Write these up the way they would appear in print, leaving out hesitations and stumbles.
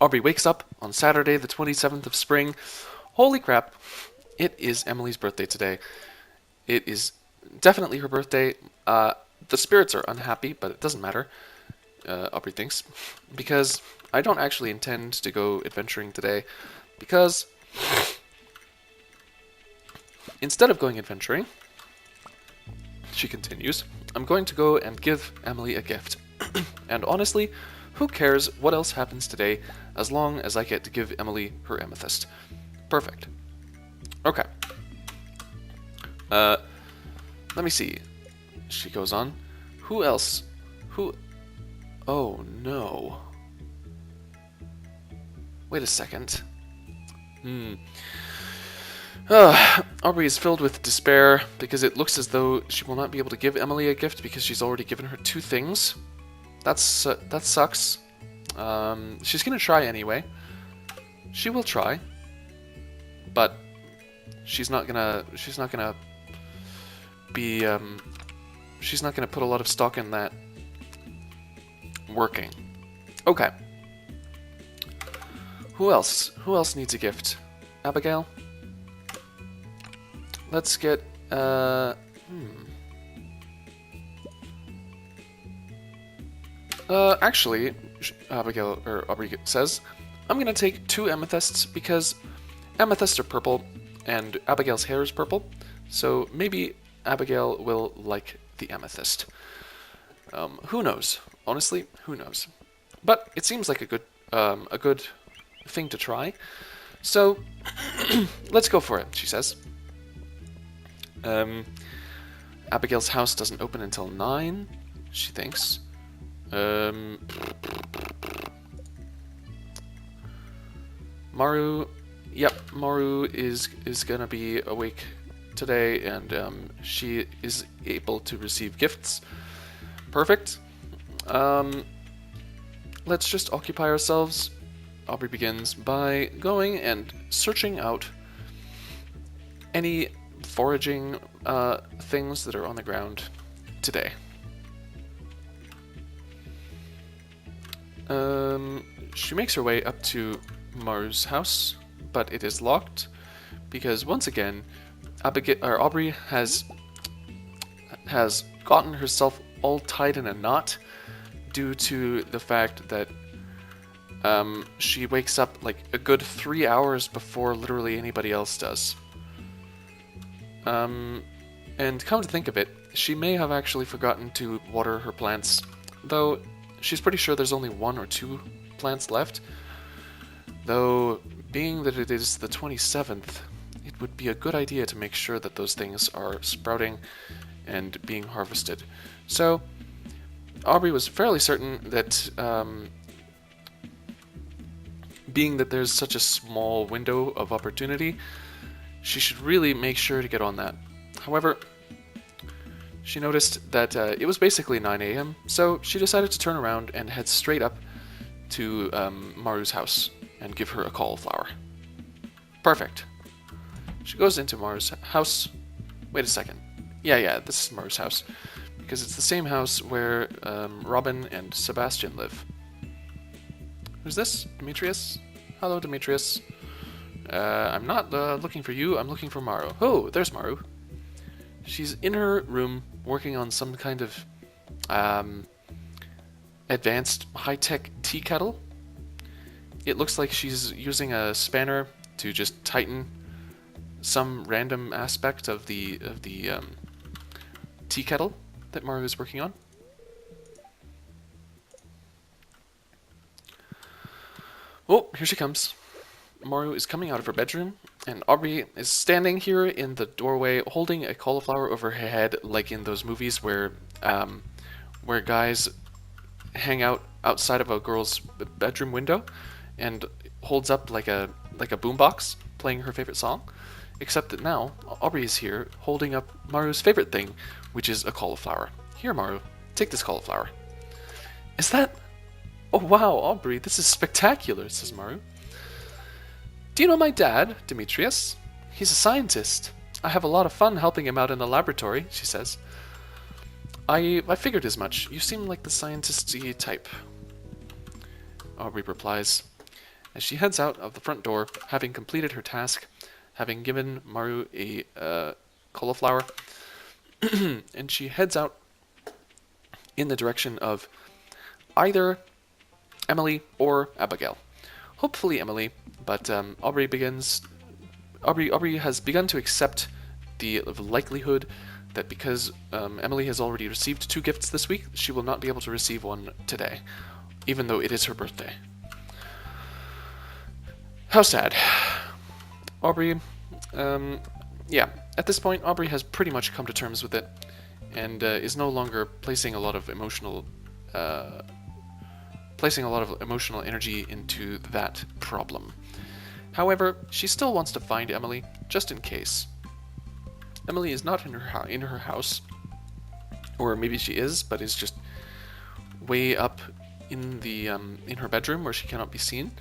Aubrey wakes up on Saturday, the 27th of spring. Holy crap, it is Emily's birthday today. It is definitely her birthday. The spirits are unhappy, but it doesn't matter, Aubrey thinks, because I don't actually intend to go adventuring today, because instead of going adventuring, she continues, I'm going to go and give Emily a gift. And honestly, who cares what else happens today as long as I get to give Emily her amethyst. Perfect. Okay. Let me see. She goes on. Who else? Who? Oh no. Wait a second. Aubrey is filled with despair because it looks as though she will not be able to give Emily a gift because she's already given her two things. That sucks. She's gonna try anyway. She will try, but she's not gonna be she's not gonna put a lot of stock in that working. Okay. Who else? Who else needs a gift? Abigail? Let's get, actually, Abigail, or Aubrey says, I'm gonna take two amethysts because amethysts are purple and Abigail's hair is purple, so maybe Abigail will like the amethyst. Who knows? Honestly, who knows? But it seems like a good thing to try. So, let's go for it, she says. Abigail's house doesn't open until 9, she thinks. Maru, yep, Maru is gonna be awake today, and she is able to receive gifts. Perfect. Let's just occupy ourselves. Aubrey begins by going and searching out any foraging things that are on the ground today. She makes her way up to Maru's house, but it is locked because once again, Aubrey has gotten herself all tied in a knot due to the fact that she wakes up like a good 3 hours before literally anybody else does. And come to think of it, she may have actually forgotten to water her plants, though she's pretty sure there's only 1 or 2 plants left. Though, being that it is the 27th, it would be a good idea to make sure that those things are sprouting and being harvested. So, Aubrey was fairly certain that, being that there's such a small window of opportunity, she should really make sure to get on that. However, she noticed that it was basically 9 a.m., so she decided to turn around and head straight up to Maru's house and give her a cauliflower. Perfect. She goes into Maru's house. Wait a second. Yeah, this is Maru's house, because it's the same house where Robin and Sebastian live. Who's this? Demetrius? Hello, Demetrius. I'm not looking for you, I'm looking for Maru. Oh, there's Maru. She's in her room working on some kind of advanced high-tech tea kettle. It looks like she's using a spanner to just tighten some random aspect of the tea kettle that Maru is working on. Oh, here she comes. Maru is coming out of her bedroom, and Aubrey is standing here in the doorway holding a cauliflower over her head, like in those movies where guys hang out outside of a girl's bedroom window and holds up like a boombox playing her favorite song. Except that now, Aubrey is here holding up Maru's favorite thing, which is a cauliflower. Here, Maru, take this cauliflower. Is that... Oh wow, Aubrey, this is spectacular, says Maru. Do you know my dad, Demetrius? He's a scientist. I have a lot of fun helping him out in the laboratory, she says. I figured as much. You seem like the scientist-y type. Aubrey replies, as she heads out of the front door, having completed her task, having given Maru a cauliflower, and she heads out in the direction of either Emily or Abigail. Hopefully Emily, but Aubrey has begun to accept the likelihood that because Emily has already received 2 gifts this week, she will not be able to receive one today, even though it is her birthday. How sad. Aubrey, yeah, at this point, Aubrey has pretty much come to terms with it, and is no longer placing a lot of emotional energy into that problem. However, she still wants to find Emily, just in case. Emily is not in her house, or maybe she is, but is just way up in the in her bedroom where she cannot be seen.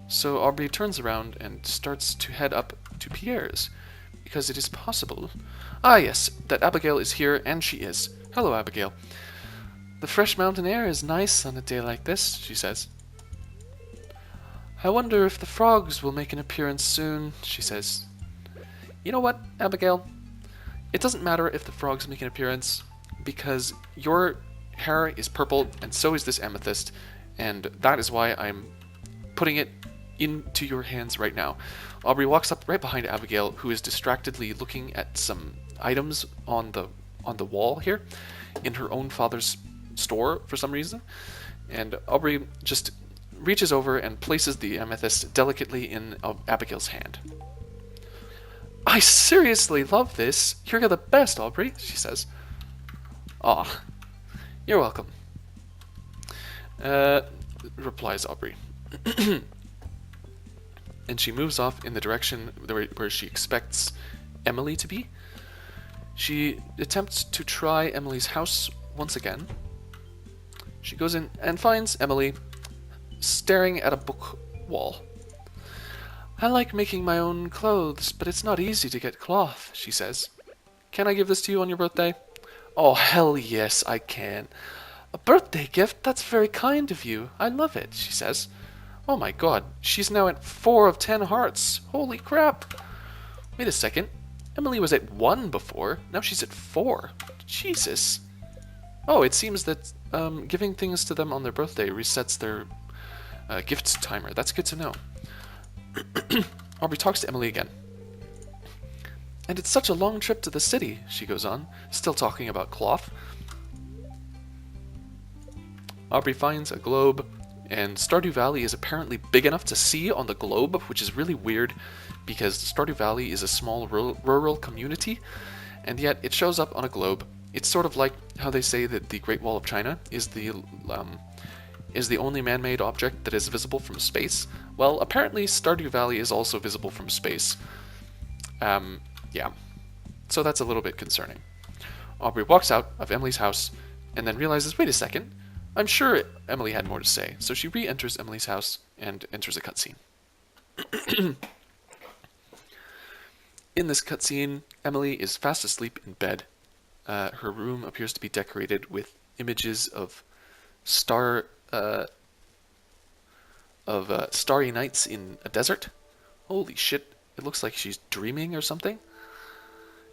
So Aubrey turns around and starts to head up to Pierre's, because it is possible. Ah yes, that Abigail is here, and she is. Hello, Abigail. The fresh mountain air is nice on a day like this, she says. I wonder if the frogs will make an appearance soon, she says. You know what, Abigail? It doesn't matter if the frogs make an appearance, because your hair is purple, and so is this amethyst, and that is why I'm putting it into your hands right now. Aubrey walks up right behind Abigail, who is distractedly looking at some items on the wall here, in her own father's store for some reason, and Aubrey just reaches over and places the amethyst delicately in Abigail's hand. I seriously love this. You're the best, Aubrey, she says. Aw, you're welcome, replies Aubrey. And she moves off in the direction where she expects Emily to be. She attempts to try Emily's house once again. She goes in and finds Emily staring at a book wall. I like making my own clothes, but it's not easy to get cloth, she says. Can I give this to you on your birthday? Oh, hell yes, I can. A birthday gift? That's very kind of you. I love it, she says. Oh my god, she's now at 4 of 10 hearts. Holy crap. Wait a second. Emily was at 1 before. Now she's at 4. Jesus. Oh, it seems that giving things to them on their birthday resets their gifts timer. That's good to know. Aubrey talks to Emily again. And it's such a long trip to the city, she goes on, still talking about cloth. Aubrey finds a globe, and Stardew Valley is apparently big enough to see on the globe, which is really weird because Stardew Valley is a small rural community, and yet it shows up on a globe. It's sort of like how they say that the Great Wall of China is the only man-made object that is visible from space. Well, apparently Stardew Valley is also visible from space. Yeah. So that's a little bit concerning. Aubrey walks out of Emily's house and then realizes, wait a second, I'm sure Emily had more to say. So she re-enters Emily's house and enters a cutscene. In this cutscene, Emily is fast asleep in bed. Her room appears to be decorated with images of starry nights in a desert. Holy shit, it looks like she's dreaming or something.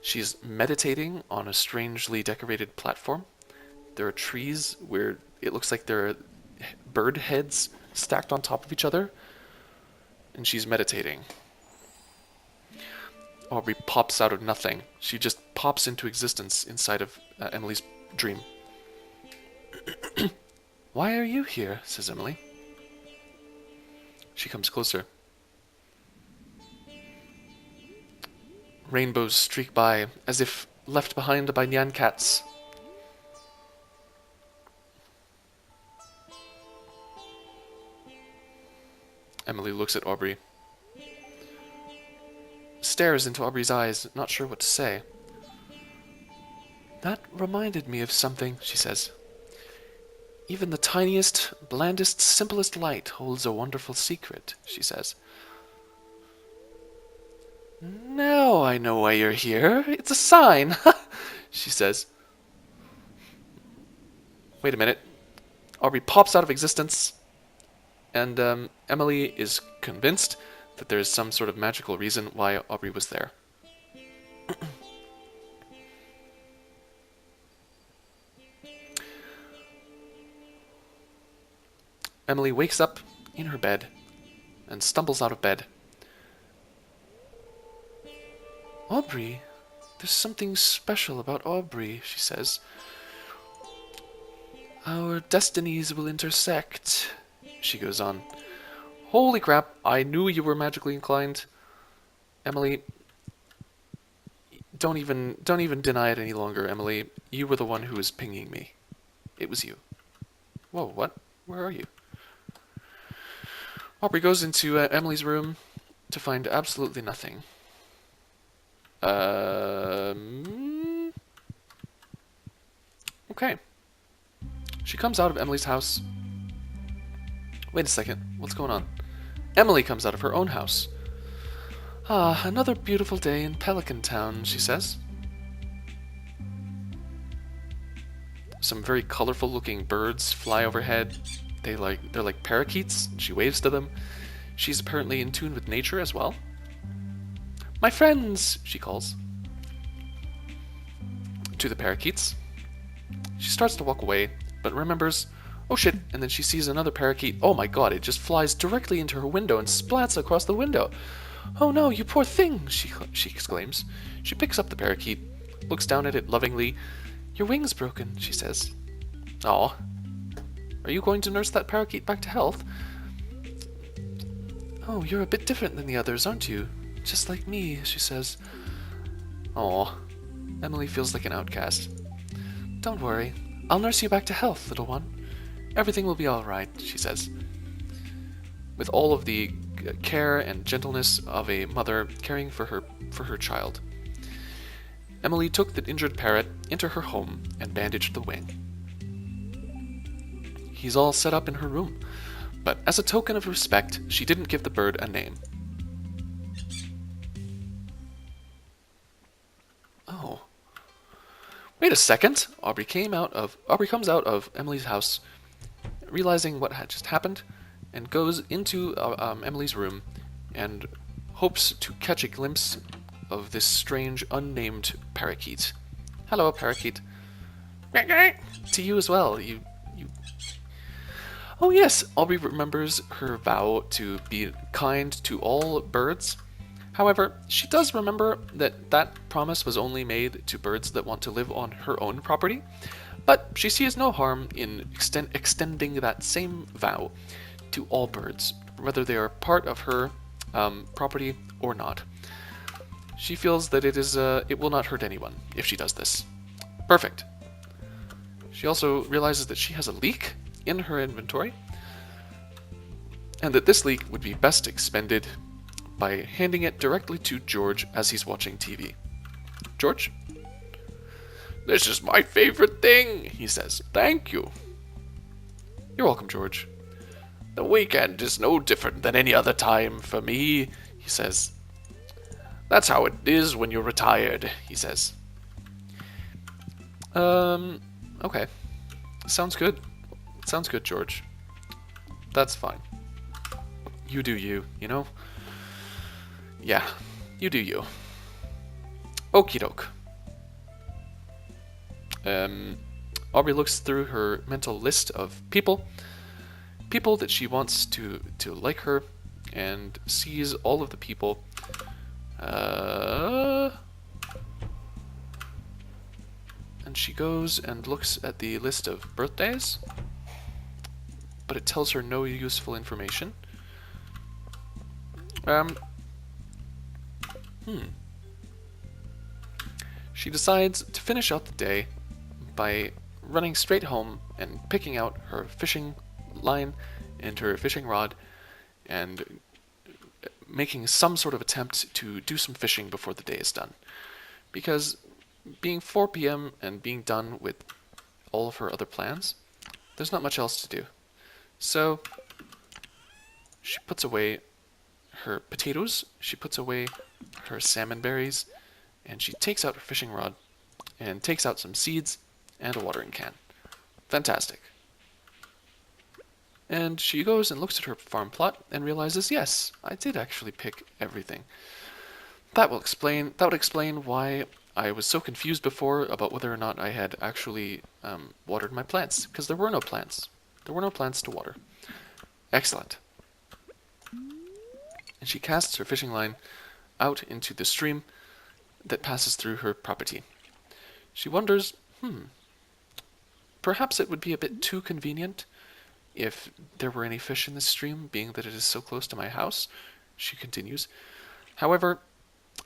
She's meditating on a strangely decorated platform. There are trees where it looks like there are bird heads stacked on top of each other. And she's meditating. Aubrey pops out of nothing. She just pops into existence inside of Emily's dream. Why are you here? Says Emily. She comes closer. Rainbows streak by, as if left behind by nyan cats. Emily looks at Aubrey. Stares into Aubrey's eyes, not sure what to say. That reminded me of something, she says. Even the tiniest, blandest, simplest light holds a wonderful secret, she says. Now I know why you're here. It's a sign, she says. Wait a minute. Aubrey pops out of existence, and Emily is convinced that there is some sort of magical reason why Aubrey was there. Emily wakes up in her bed and stumbles out of bed. Aubrey? There's something special about Aubrey, she says. Our destinies will intersect, she goes on. Holy crap, I knew you were magically inclined. Emily, don't even deny it any longer, Emily. You were the one who was pinging me. It was you. Whoa, what? Where are you? Aubrey goes into Emily's room to find absolutely nothing. Okay. She comes out of Emily's house. Wait a second, what's going on? Emily comes out of her own house. Ah, another beautiful day in Pelican Town, she says. Some very colorful looking birds fly overhead. They're like parakeets. She waves to them. She's apparently in tune with nature as well. My friends, she calls to the parakeets. She starts to walk away, but remembers, oh shit, and then she sees another parakeet. Oh my god, it just flies directly into her window and splats across the window. Oh no, you poor thing, she exclaims. She picks up the parakeet, looks down at it lovingly. Your wing's broken, she says. Aw. Are you going to nurse that parakeet back to health? Oh, you're a bit different than the others, aren't you? Just like me, she says. Aw. Emily feels like an outcast. Don't worry. I'll nurse you back to health, little one. Everything will be all right, she says. With all of the care and gentleness of a mother caring for her child. Emily took the injured parrot into her home and bandaged the wing. He's all set up in her room, but as a token of respect, she didn't give the bird a name. Oh. Wait a second! Aubrey comes out of Emily's house, realizing what had just happened, and goes into Emily's room and hopes to catch a glimpse of this strange, unnamed parakeet. Hello, parakeet. To you as well. You. Oh yes, Aubrey remembers her vow to be kind to all birds. However, she does remember that that promise was only made to birds that want to live on her own property, but she sees no harm in extending that same vow to all birds, whether they are part of her property or not. She feels that it will not hurt anyone if she does this. Perfect. She also realizes that she has a leek in her inventory, and that this leek would be best expended by handing it directly to George as he's watching TV. George? This is my favorite thing, he says. Thank you. You're welcome, George. The weekend is no different than any other time for me, he says. That's how it is when you're retired, he says. Okay. Sounds good. Sounds good, George. That's fine. You do you, you know? Yeah, you do you. Okie doke. Aubrey looks through her mental list of people that she wants to like her, and sees all of the people. And she goes and looks at the list of birthdays, but it tells her no useful information. She decides to finish out the day by running straight home and picking out her fishing line and her fishing rod and making some sort of attempt to do some fishing before the day is done. Because being 4 p.m. and being done with all of her other plans, there's not much else to do. So she puts away her potatoes, she puts away her salmon berries, and she takes out her fishing rod and takes out some seeds and a watering can. Fantastic. And she goes and looks at her farm plot and realizes, yes, I did actually pick everything. That would explain why I was so confused before about whether or not I had actually watered my plants, because there were no plants. There were no plants to water. Excellent. And she casts her fishing line out into the stream that passes through her property. She wonders, perhaps it would be a bit too convenient if there were any fish in this stream, being that it is so close to my house. She continues. However,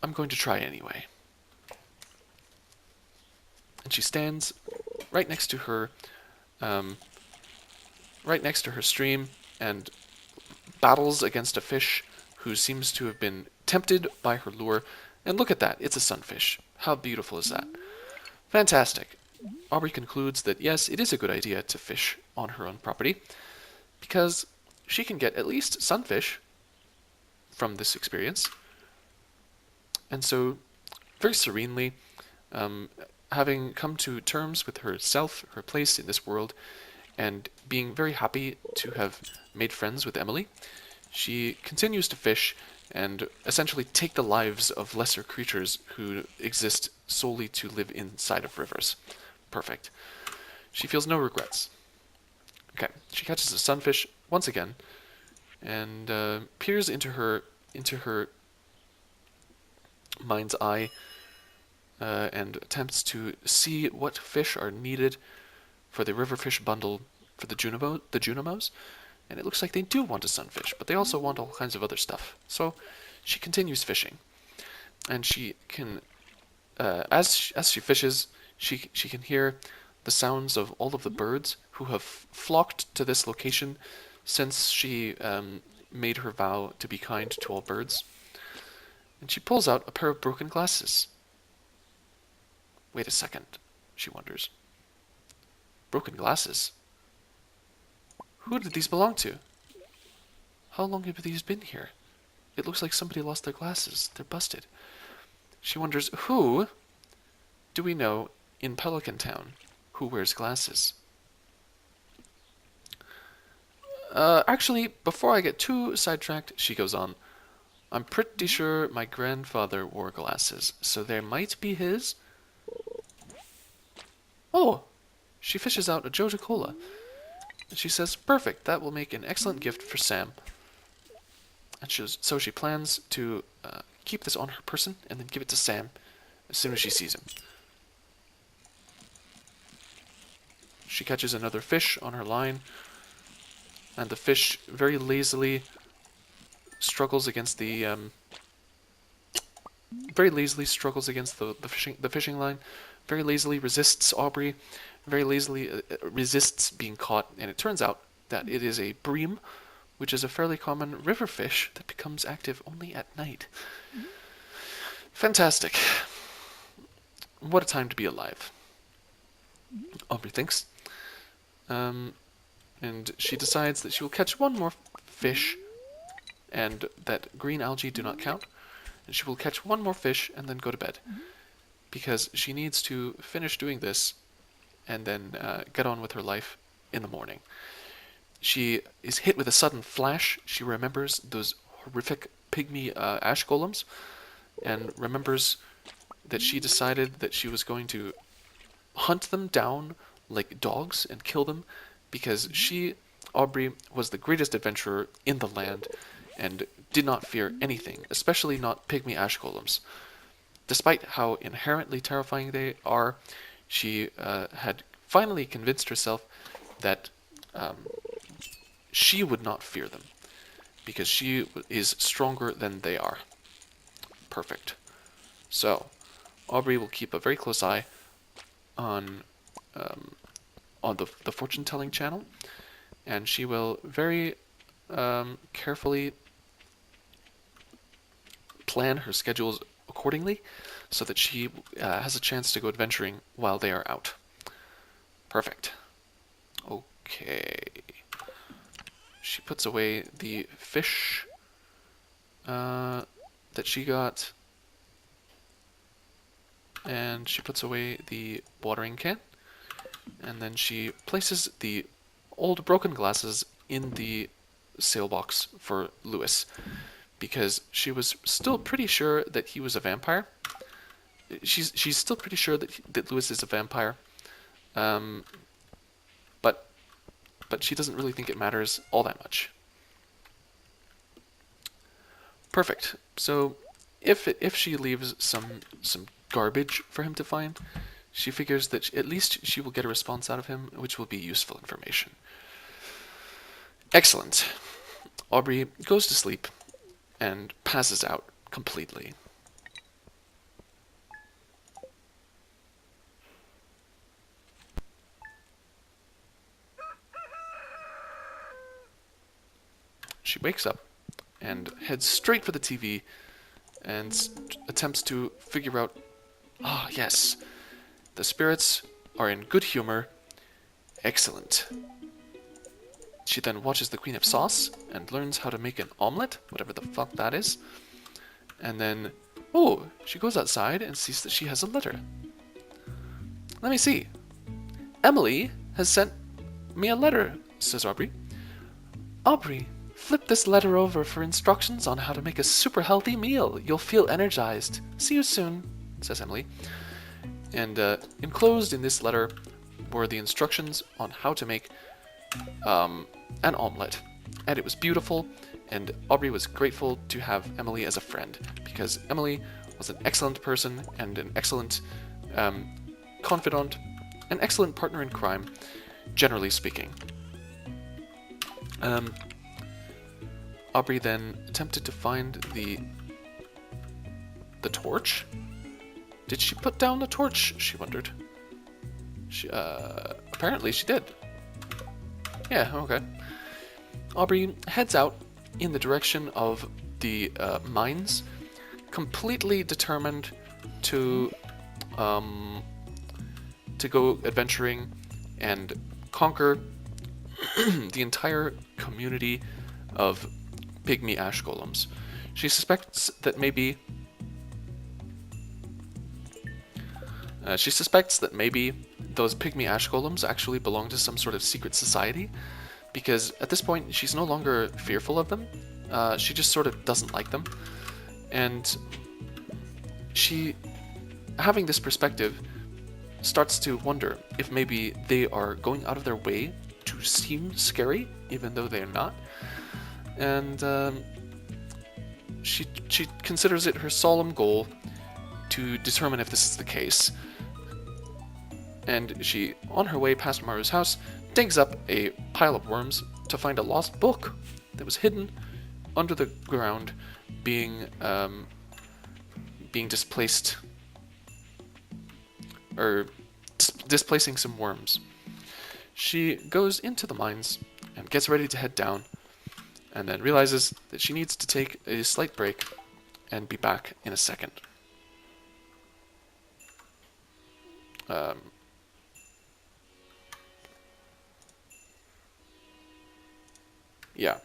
I'm going to try anyway. And she stands right next to her, um, right next to her stream, and battles against a fish who seems to have been tempted by her lure. And look at that, it's a sunfish. How beautiful is that? Fantastic. Aubrey concludes that yes, it is a good idea to fish on her own property, because she can get at least sunfish from this experience. And so, very serenely, having come to terms with herself, her place in this world, and being very happy to have made friends with Emily, she continues to fish and essentially take the lives of lesser creatures who exist solely to live inside of rivers. Perfect. She feels no regrets. Okay, she catches a sunfish once again and peers into her mind's eye and attempts to see what fish are needed for the riverfish bundle for the Junimos, and it looks like they do want a sunfish, but they also want all kinds of other stuff. So she continues fishing, and she can, as she fishes, she can hear the sounds of all of the birds who have flocked to this location since she made her vow to be kind to all birds. And she pulls out a pair of broken glasses. Wait a second, she wonders. Broken glasses? Who did these belong to? How long have these been here? It looks like somebody lost their glasses. They're busted. She wonders, who do we know in Pelican Town who wears glasses? Actually, before I get too sidetracked, she goes on. I'm pretty sure my grandfather wore glasses, so there might be his. Oh, she fishes out a Joja Cola. And she says, perfect, that will make an excellent gift for Sam. And so she plans to keep this on her person and then give it to Sam as soon as she sees him. She catches another fish on her line, and the fish very lazily struggles against the fishing line, very lazily resists Aubrey, very lazily resists being caught, and it turns out that it is a bream, which is a fairly common river fish that becomes active only at night. Fantastic. What a time to be alive, Aubrey thinks. And she decides that she will catch one more fish, and that green algae do not count. And she will catch one more fish and then go to bed, because she needs to finish doing this and then get on with her life in the morning. She is hit with a sudden flash. She remembers those horrific pygmy ash golems, and remembers that she decided that she was going to hunt them down like dogs and kill them, because she, Aubrey, was the greatest adventurer in the land and did not fear anything, especially not pygmy ash golems. Despite how inherently terrifying they are, she had finally convinced herself that she would not fear them, because she is stronger than they are. Perfect. So, Aubrey will keep a very close eye on the fortune-telling channel, and she will very carefully plan her schedules accordingly so that she has a chance to go adventuring while they are out. Perfect. Okay. She puts away the fish that she got, and she puts away the watering can, and then she places the old broken glasses in the sale box for Lewis, because she was still pretty sure that he was a vampire. She's still pretty sure that Lewis is a vampire, um, but she doesn't really think it matters all that much. Perfect. So if she leaves some garbage for him to find, she figures that at least she will get a response out of him, which will be useful information. Excellent. Aubrey goes to sleep and passes out completely. She wakes up and heads straight for the TV and attempts to figure out, yes, the spirits are in good humor. Excellent. She then watches the Queen of Sauce and learns how to make an omelet, whatever the fuck that is. And then, she goes outside and sees that she has a letter. Let me see. Emily has sent me a letter, says Aubrey. Aubrey, flip this letter over for instructions on how to make a super healthy meal. You'll feel energized. See you soon, says Emily. And enclosed in this letter were the instructions on how to make an omelet. And it was beautiful, and Aubrey was grateful to have Emily as a friend, because Emily was an excellent person and an excellent confidant, an excellent partner in crime, generally speaking. Aubrey then attempted to find the torch. Did she put down the torch? She wondered. Apparently she did. Yeah, okay. Aubrey heads out in the direction of the mines, completely determined to go adventuring and conquer the entire community of pygmy ash golems. She suspects that maybe those pygmy ash golems actually belong to some sort of secret society, because at this point she's no longer fearful of them. She just sort of doesn't like them, and she, having this perspective, starts to wonder if maybe they are going out of their way to seem scary, even though they're not. And she considers it her solemn goal to determine if this is the case. And she, on her way past Maru's house, digs up a pile of worms to find a lost book that was hidden under the ground, being displaced, or displacing some worms. She goes into the mines and gets ready to head down, and then realizes that she needs to take a slight break and be back in a second. Yeah.